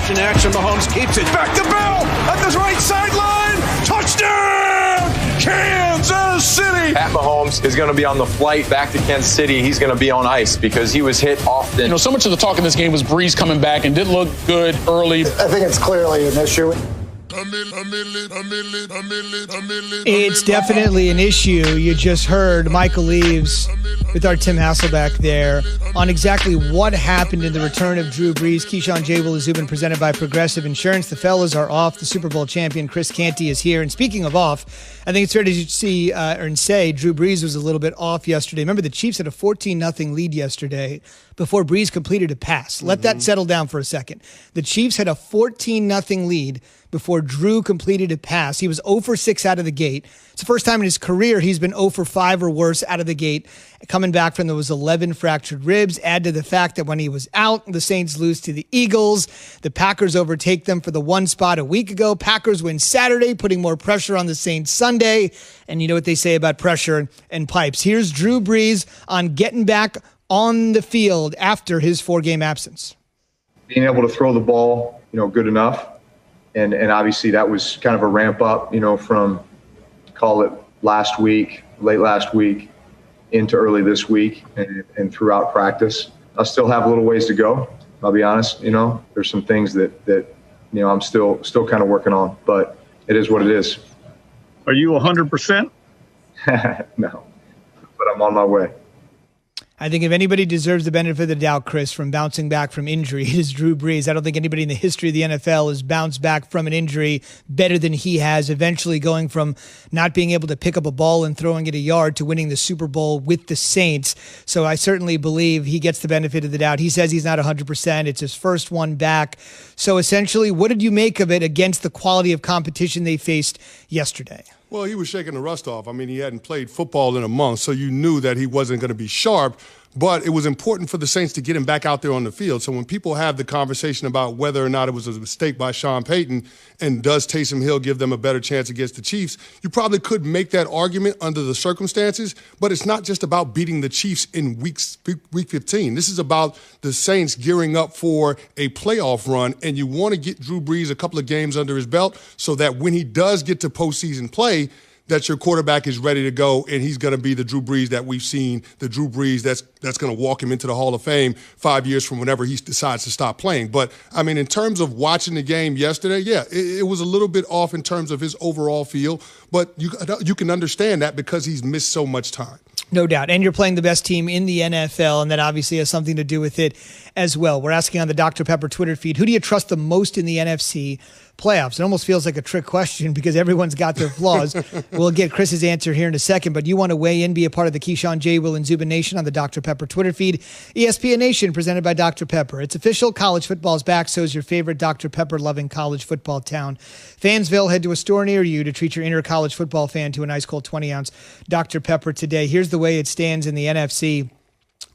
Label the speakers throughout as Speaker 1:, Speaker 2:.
Speaker 1: option action. Mahomes keeps it. Back to Bell at the right sideline. Touchdown, Kansas City.
Speaker 2: Pat Mahomes is going to be on the flight back to Kansas City. He's going to be on ice because he was hit often.
Speaker 3: You know, so much of the talk in this game was Breeze coming back and didn't look good early.
Speaker 4: I think it's clearly an issue.
Speaker 5: It's definitely an issue. You just heard Michael Leaves with our Tim Hasselbeck there on exactly what happened in the return of Drew Brees. Keyshawn J. Will has been presented by Progressive Insurance. The fellas are off. The Super Bowl champion Chris Canty is here. And speaking of off, I think it's fair to see and say Drew Brees was a little bit off yesterday. Remember, the Chiefs had a 14-0 lead yesterday before Brees completed a pass. Let that settle down for a second. The Chiefs had a 14-0 lead before Drew completed a pass. He was 0 for 6 out of the gate. It's the first time in his career he's been 0 for 5 or worse out of the gate. Coming back from those 11 fractured ribs. Add to the fact that when he was out, the Saints lose to the Eagles. The Packers overtake them for the one spot a week ago. Packers win Saturday, putting more pressure on the Saints Sunday. And you know what they say about pressure and pipes. Here's Drew Brees on getting back on the field after his 4-game absence.
Speaker 6: Being able to throw the ball, good enough. And obviously that was kind of a ramp up, from call it late last week into early this week and throughout practice. I still have a little ways to go. I'll be honest, there's some things that I'm still kind of working on, but it is what it is.
Speaker 7: Are you 100%?
Speaker 6: No, but I'm on my way.
Speaker 5: I think if anybody deserves the benefit of the doubt, Chris, from bouncing back from injury, it is Drew Brees. I don't think anybody in the history of the NFL has bounced back from an injury better than he has, eventually going from not being able to pick up a ball and throwing it a yard to winning the Super Bowl with the Saints. So I certainly believe he gets the benefit of the doubt. He says he's not 100%. It's his first one back. So essentially, what did you make of it against the quality of competition they faced yesterday?
Speaker 8: Well, he was shaking the rust off. I mean, he hadn't played football in a month, so you knew that he wasn't going to be sharp. But it was important for the Saints to get him back out there on the field. So when people have the conversation about whether or not it was a mistake by Sean Payton and does Taysom Hill give them a better chance against the Chiefs, you probably could make that argument under the circumstances. But it's not just about beating the Chiefs in week 15. This is about the Saints gearing up for a playoff run, and you want to get Drew Brees a couple of games under his belt so that when he does get to postseason play, that your quarterback is ready to go, and he's going to be the Drew Brees that we've seen, the Drew Brees that's going to walk him into the Hall of Fame 5 years from whenever he decides to stop playing. But, I mean, in terms of watching the game yesterday, yeah, it was a little bit off in terms of his overall feel, but you can understand that because he's missed so much time.
Speaker 5: No doubt. And you're playing the best team in the NFL, and that obviously has something to do with it as well. We're asking on the Dr. Pepper Twitter feed, who do you trust the most in the NFC playoffs? It almost feels like a trick question because everyone's got their flaws. We'll get Chris's answer here in a second, but you want to weigh in, be a part of the Keyshawn J. Will and Zubin Nation on the Dr. Pepper Twitter feed. ESPN Nation presented by Dr. Pepper. It's official. College football is back. So is your favorite Dr. Pepper-loving college football town. Fansville, head to a store near you to treat your inner college football fan to a nice cold 20-ounce Dr. Pepper today. Here's the way it stands in the NFC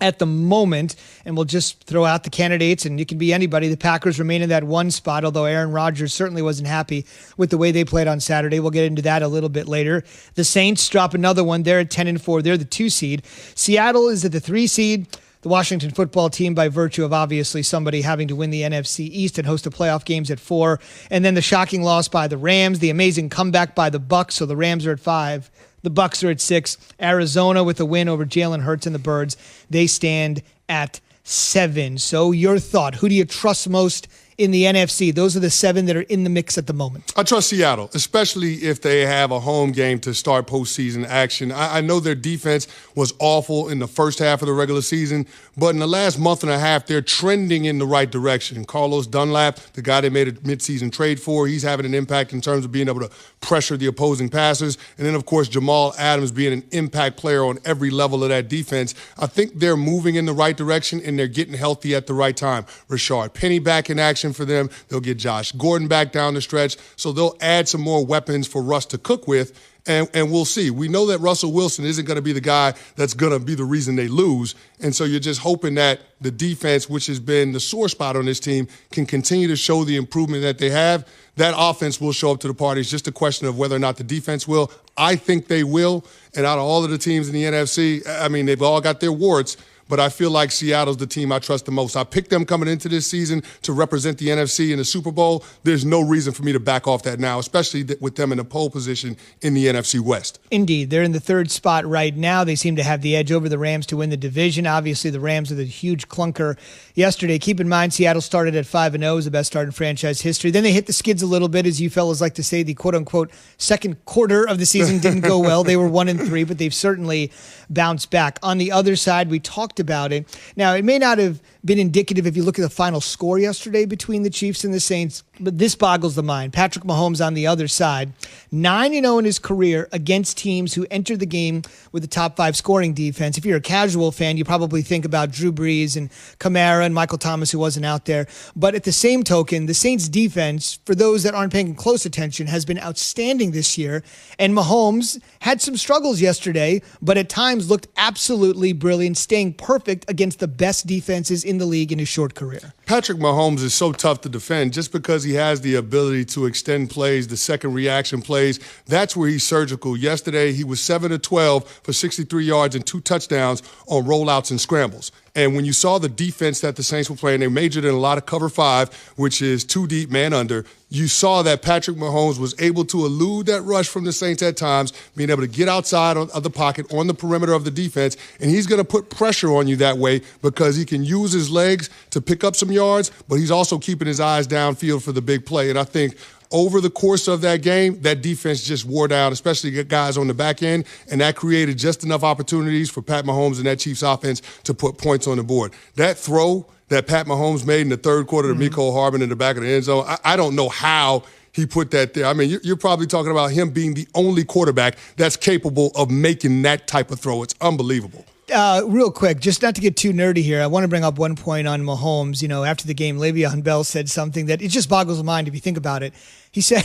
Speaker 5: at the moment, and we'll just throw out the candidates, and it can be anybody. The Packers remain in that one spot, although Aaron Rodgers certainly wasn't happy with the way they played on Saturday. We'll get into that a little bit later. The Saints drop another one. They're at 10-4. They're the 2 seed. Seattle is at the 3 seed. The Washington football team, by virtue of obviously somebody having to win the NFC East and host the playoff games at 4. And then the shocking loss by the Rams, the amazing comeback by the Bucks. So the Rams are at 5. The Bucks are at 6. Arizona with a win over Jalen Hurts and the Birds. They stand at 7. So your thought, who do you trust most in the NFC? Those are the 7 that are in the mix at the moment.
Speaker 8: I trust Seattle, especially if they have a home game to start postseason action. I know their defense was awful in the first half of the regular season, but in the last month and a half, they're trending in the right direction. Carlos Dunlap, the guy they made a midseason trade for, he's having an impact in terms of being able to pressure the opposing passers. And then, of course, Jamal Adams being an impact player on every level of that defense. I think they're moving in the right direction, and they're getting healthy at the right time. Rashard Penny back in action for them. They'll get Josh Gordon back down the stretch. So they'll add some more weapons for Russ to cook with. And we'll see. We know that Russell Wilson isn't going to be the guy that's going to be the reason they lose. And so you're just hoping that the defense, which has been the sore spot on this team, can continue to show the improvement that they have. That offense will show up to the party. It's just a question of whether or not the defense will. I think they will. And out of all of the teams in the NFC, I mean, they've all got their warts. but I feel like Seattle's the team I trust the most. I picked them coming into this season to represent the NFC in the Super Bowl. There's no reason for me to back off that now, especially with them in the pole position in the NFC West.
Speaker 5: Indeed. They're in the third spot right now. They seem to have the edge over the Rams to win the division. Obviously, the Rams are the huge clunker yesterday. Keep in mind, Seattle started at 5-0, is the best start in franchise history. Then they hit the skids a little bit, as you fellas like to say. The quote-unquote second quarter of the season didn't go well. They were 1-3, but they've certainly bounced back. On the other side, we talked about it. Now, it may not have been indicative if you look at the final score yesterday between the Chiefs and the Saints, but this boggles the mind. Patrick Mahomes on the other side, 9-0 in his career against teams who entered the game with a top 5 scoring defense. If you're a casual fan, you probably think about Drew Brees and Kamara and Michael Thomas, who wasn't out there. But at the same token, the Saints defense, for those that aren't paying close attention, has been outstanding this year. And Mahomes had some struggles yesterday, but at times looked absolutely brilliant, staying perfect against the best defenses in the league in his short career.
Speaker 8: Patrick Mahomes is so tough to defend just because he has the ability to extend plays, the second reaction plays. That's where he's surgical. Yesterday, he was 7-12 for 63 yards and 2 touchdowns on rollouts and scrambles. And when you saw the defense that the Saints were playing, they majored in a lot of cover 5, which is 2 deep, man under. You saw that Patrick Mahomes was able to elude that rush from the Saints at times, being able to get outside of the pocket on the perimeter of the defense, and he's going to put pressure on you that way because he can use his legs to pick up some yards, but he's also keeping his eyes downfield for the big play. And I think over the course of that game, that defense just wore down, especially guys on the back end, and that created just enough opportunities for Pat Mahomes and that Chiefs offense to put points on the board. That throw that Pat Mahomes made in the third quarter to Mecole Hardman in the back of the end zone, I don't know how he put that there. I mean, you're probably talking about him being the only quarterback that's capable of making that type of throw. It's unbelievable.
Speaker 5: Real quick, just not to get too nerdy here, I want to bring up one point on Mahomes. You know, after the game, Le'Veon Bell said something that it just boggles the mind if you think about it. He said,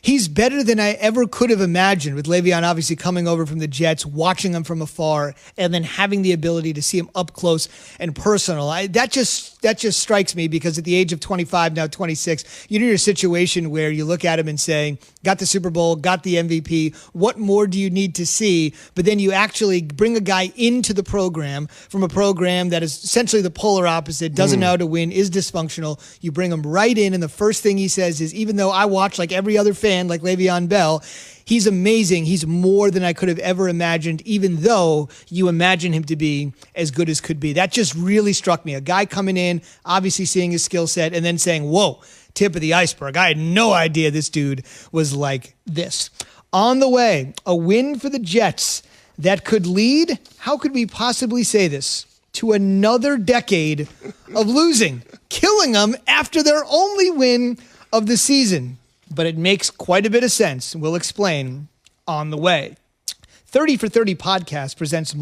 Speaker 5: he's better than I ever could have imagined, with Le'Veon obviously coming over from the Jets, watching him from afar, and then having the ability to see him up close and personal. That just strikes me because at the age of 25, now 26, you're in a situation where you look at him and say, got the Super Bowl, got the MVP, what more do you need to see? But then you actually bring a guy into the program from a program that is essentially the polar opposite, doesn't know how to win, is dysfunctional. You bring him right in, and the first thing he says is, even though I watch like every other fan, like Le'Veon Bell, he's amazing. He's more than I could have ever imagined, even though you imagine him to be as good as could be. That just really struck me. A guy coming in, obviously seeing his skill set, and then saying, whoa, tip of the iceberg. I had no idea this dude was like this. On the way, a win for the Jets that could lead, how could we possibly say this, to another decade of losing, killing them after their only win of the season. But it makes quite a bit of sense. We'll explain on the way. 30 for 30 podcast presents